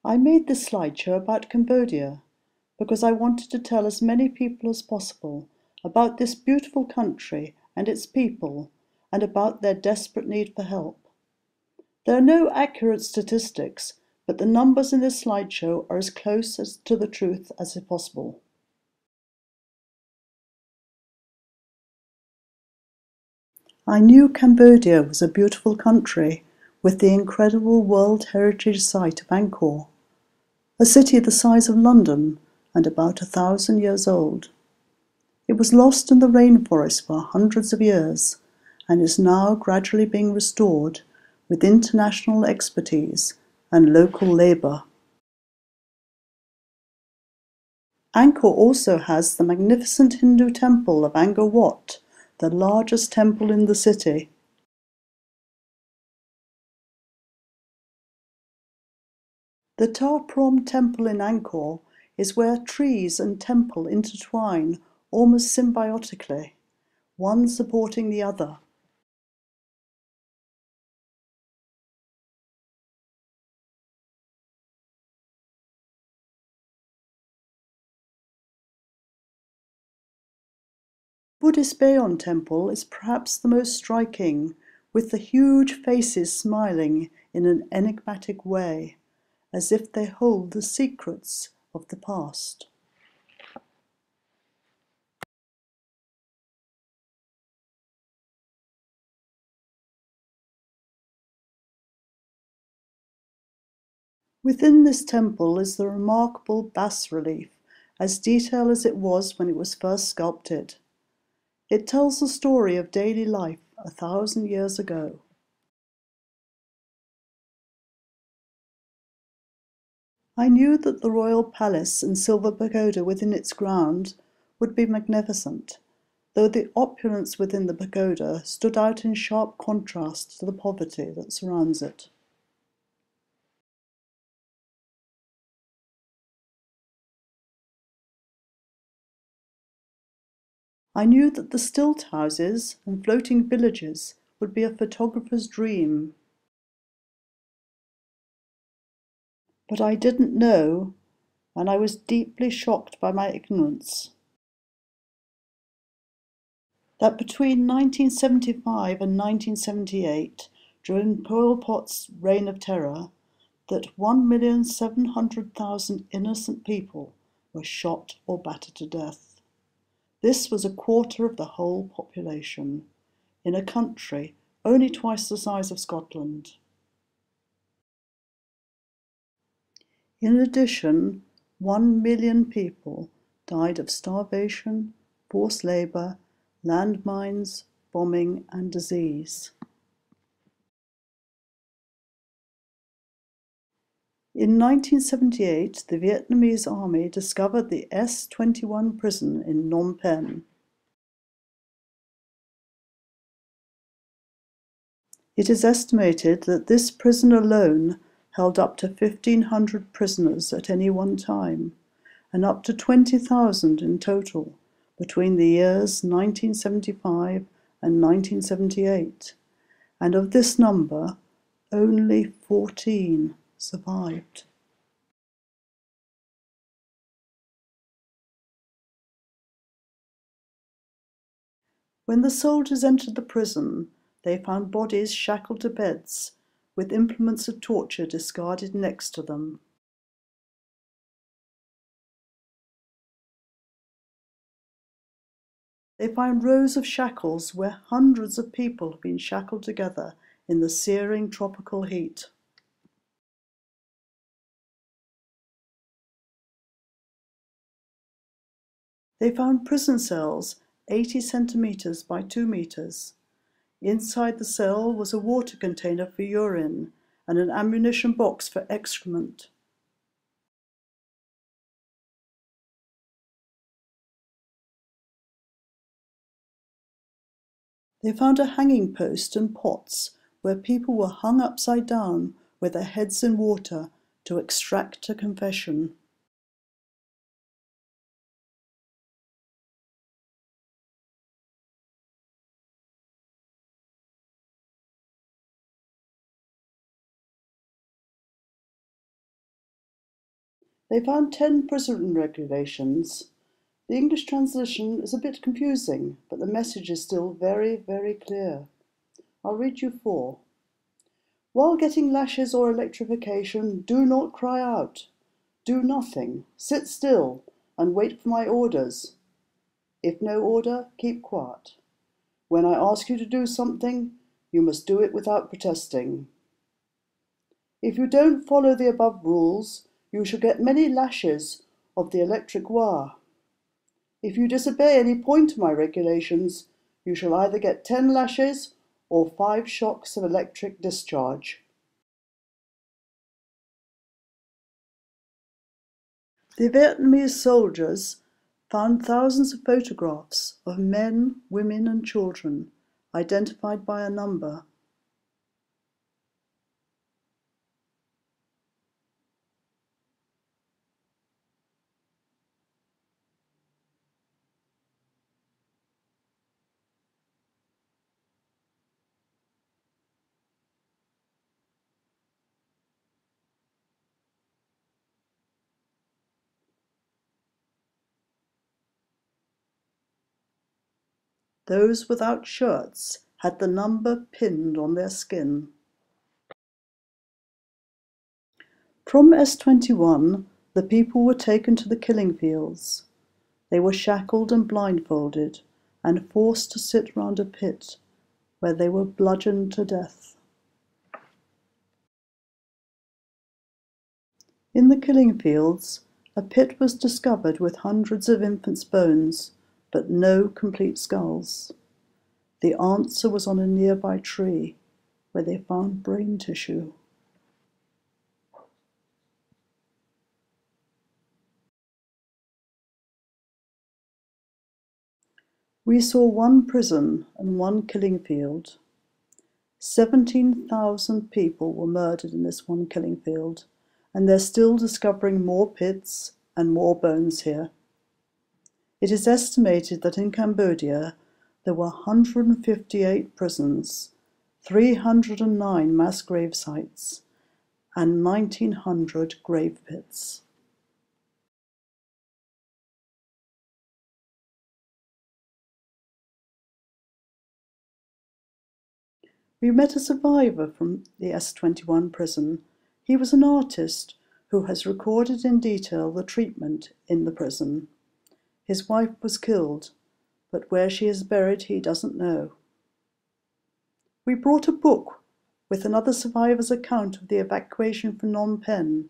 I made this slideshow about Cambodia because I wanted to tell as many people as possible about this beautiful country and its people and about their desperate need for help. There are no accurate statistics, but the numbers in this slideshow are as close to the truth as is possible. I knew Cambodia was a beautiful country with the incredible World Heritage Site of Angkor, a city the size of London and about 1,000 years old. It was lost in the rainforest for hundreds of years and is now gradually being restored with international expertise and local labour. Angkor also has the magnificent Hindu temple of Angkor Wat, the largest temple in the city. The Ta Prohm temple in Angkor is where trees and temple intertwine almost symbiotically, one supporting the other. Buddhist Bayon Temple is perhaps the most striking, with the huge faces smiling in an enigmatic way, as if they hold the secrets of the past. Within this temple is the remarkable bas-relief, as detailed as it was when it was first sculpted. It tells the story of daily life 1,000 years ago. I knew that the royal palace and silver pagoda within its ground would be magnificent, though the opulence within the pagoda stood out in sharp contrast to the poverty that surrounds it. I knew that the stilt houses and floating villages would be a photographer's dream. But I didn't know, and I was deeply shocked by my ignorance, that between 1975 and 1978, during Pol Pot's reign of terror, that 1,700,000 innocent people were shot or battered to death. This was a quarter of the whole population, in a country only twice the size of Scotland. In addition, 1 million people died of starvation, forced labour, landmines, bombing and disease. In 1978, the Vietnamese army discovered the S-21 prison in Phnom Penh. It is estimated that this prison alone held up to 1,500 prisoners at any one time, and up to 20,000 in total between the years 1975 and 1978, and of this number, only 14 survived. When the soldiers entered the prison, they found bodies shackled to beds, with implements of torture discarded next to them. They found rows of shackles where hundreds of people had been shackled together in the searing tropical heat. They found prison cells 80 centimetres by 2 metres. Inside the cell was a water container for urine and an ammunition box for excrement. They found a hanging post and pots where people were hung upside down with their heads in water to extract a confession. They found 10 prison regulations. The English translation is a bit confusing, but the message is still very, very clear. I'll read you 4. While getting lashes or electrification, do not cry out. Do nothing. Sit still and wait for my orders. If no order, keep quiet. When I ask you to do something, you must do it without protesting. If you don't follow the above rules, you shall get many lashes of the electric wire. If you disobey any point of my regulations, you shall either get 10 lashes or 5 shocks of electric discharge. The Vietnamese soldiers found thousands of photographs of men, women and children, identified by a number. Those without shirts had the number pinned on their skin. From S21, the people were taken to the killing fields. They were shackled and blindfolded and forced to sit round a pit where they were bludgeoned to death. In the killing fields, a pit was discovered with hundreds of infants' bones, but no complete skulls. The answer was on a nearby tree, where they found brain tissue. We saw one prison and one killing field. 17,000 people were murdered in this one killing field, and they're still discovering more pits and more bones here. It is estimated that in Cambodia there were 158 prisons, 309 mass grave sites, and 1,900 grave pits. We met a survivor from the S21 prison. He was an artist who has recorded in detail the treatment in the prison. His wife was killed, but where she is buried he doesn't know. We brought a book with another survivor's account of the evacuation from Phnom Penh,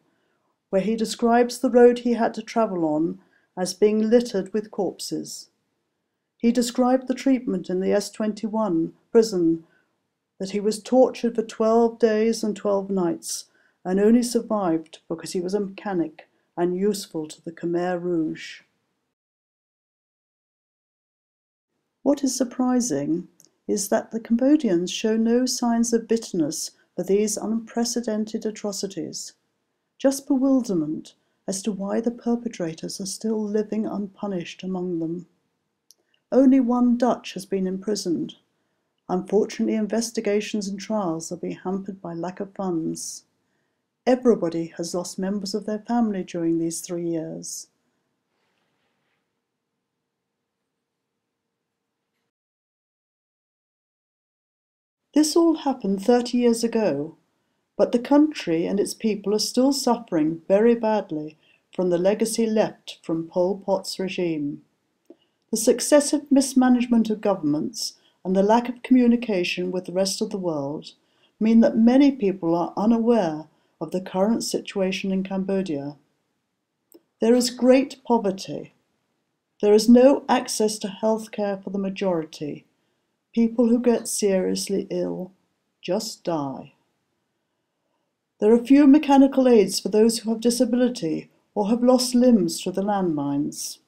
where he describes the road he had to travel on as being littered with corpses. He described the treatment in the S21 prison, that he was tortured for 12 days and 12 nights and only survived because he was a mechanic and useful to the Khmer Rouge. What is surprising is that the Cambodians show no signs of bitterness for these unprecedented atrocities, just bewilderment as to why the perpetrators are still living unpunished among them. Only one Dutch has been imprisoned. Unfortunately, investigations and trials are being hampered by lack of funds. Everybody has lost members of their family during these 3 years. This all happened 30 years ago, but the country and its people are still suffering very badly from the legacy left from Pol Pot's regime. The successive mismanagement of governments and the lack of communication with the rest of the world mean that many people are unaware of the current situation in Cambodia. There is great poverty. There is no access to health care for the majority. People who get seriously ill just die. There are few mechanical aids for those who have disability or have lost limbs through the landmines.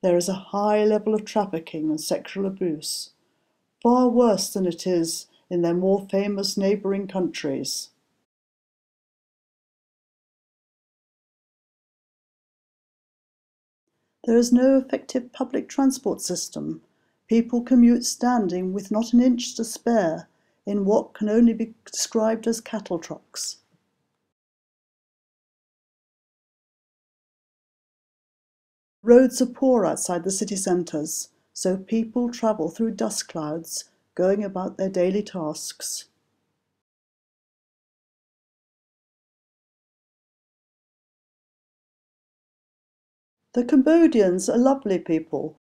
There is a high level of trafficking and sexual abuse, far worse than it is in their more famous neighbouring countries. There is no effective public transport system. People commute standing with not an inch to spare in what can only be described as cattle trucks. Roads are poor outside the city centres, so people travel through dust clouds, going about their daily tasks. The Cambodians are lovely people.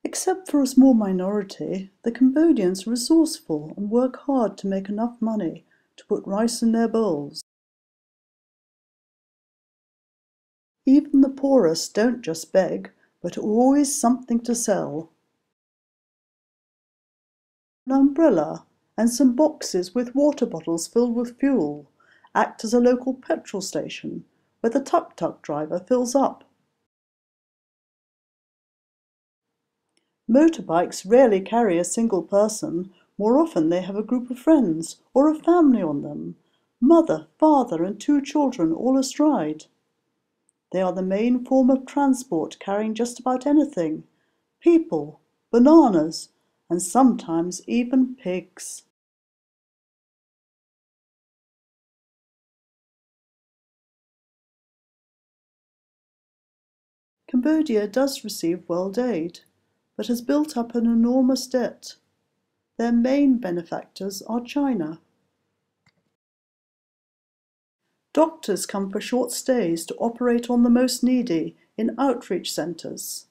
Except for a small minority, the Cambodians are resourceful and work hard to make enough money to put rice in their bowls. Even the poorest don't just beg, but always something to sell. An umbrella and some boxes with water bottles filled with fuel act as a local petrol station where the tuk-tuk driver fills up. Motorbikes rarely carry a single person. More often they have a group of friends or a family on them, mother, father and 2 children all astride. They are the main form of transport, carrying just about anything: people, bananas, and sometimes even pigs. Cambodia does receive world aid, but has built up an enormous debt. Their main benefactors are China. Doctors come for short stays to operate on the most needy in outreach centres.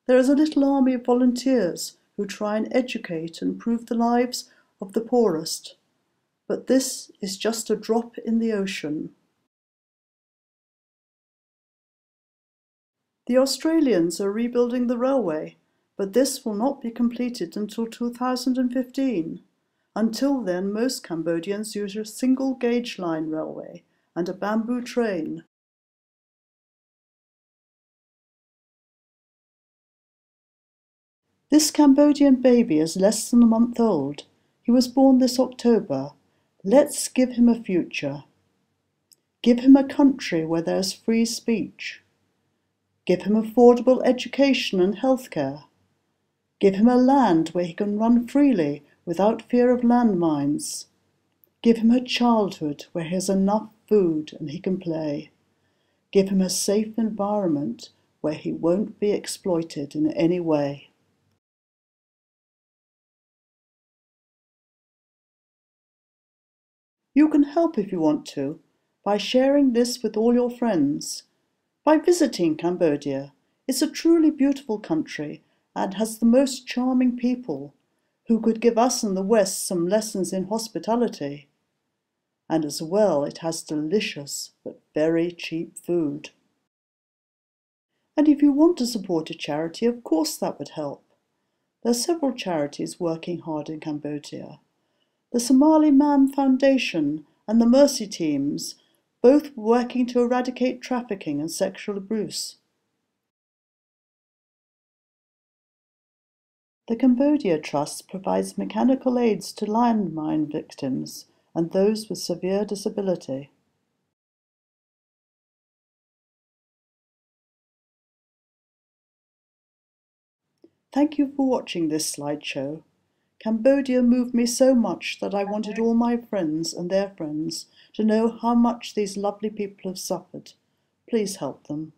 There is a little army of volunteers who try and educate and improve the lives of the poorest, but this is just a drop in the ocean. The Australians are rebuilding the railway, but this will not be completed until 2015. Until then, most Cambodians use a single gauge line railway and a bamboo train. This Cambodian baby is less than a month old. He was born this October. Let's give him a future. Give him a country where there is free speech. Give him affordable education and healthcare. Give him a land where he can run freely without fear of landmines. Give him a childhood where he has enough food and he can play. Give him a safe environment where he won't be exploited in any way. You can help if you want to, by sharing this with all your friends, by visiting Cambodia. It's a truly beautiful country and has the most charming people who could give us in the West some lessons in hospitality. And as well, it has delicious but very cheap food. And if you want to support a charity, of course that would help. There are several charities working hard in Cambodia. The Somali Man Foundation and the Mercy Teams, both working to eradicate trafficking and sexual abuse. The Cambodia Trust provides mechanical aids to landmine victims and those with severe disability. Thank you for watching this slideshow. Cambodia moved me so much that I wanted all my friends and their friends to know how much these lovely people have suffered. Please help them.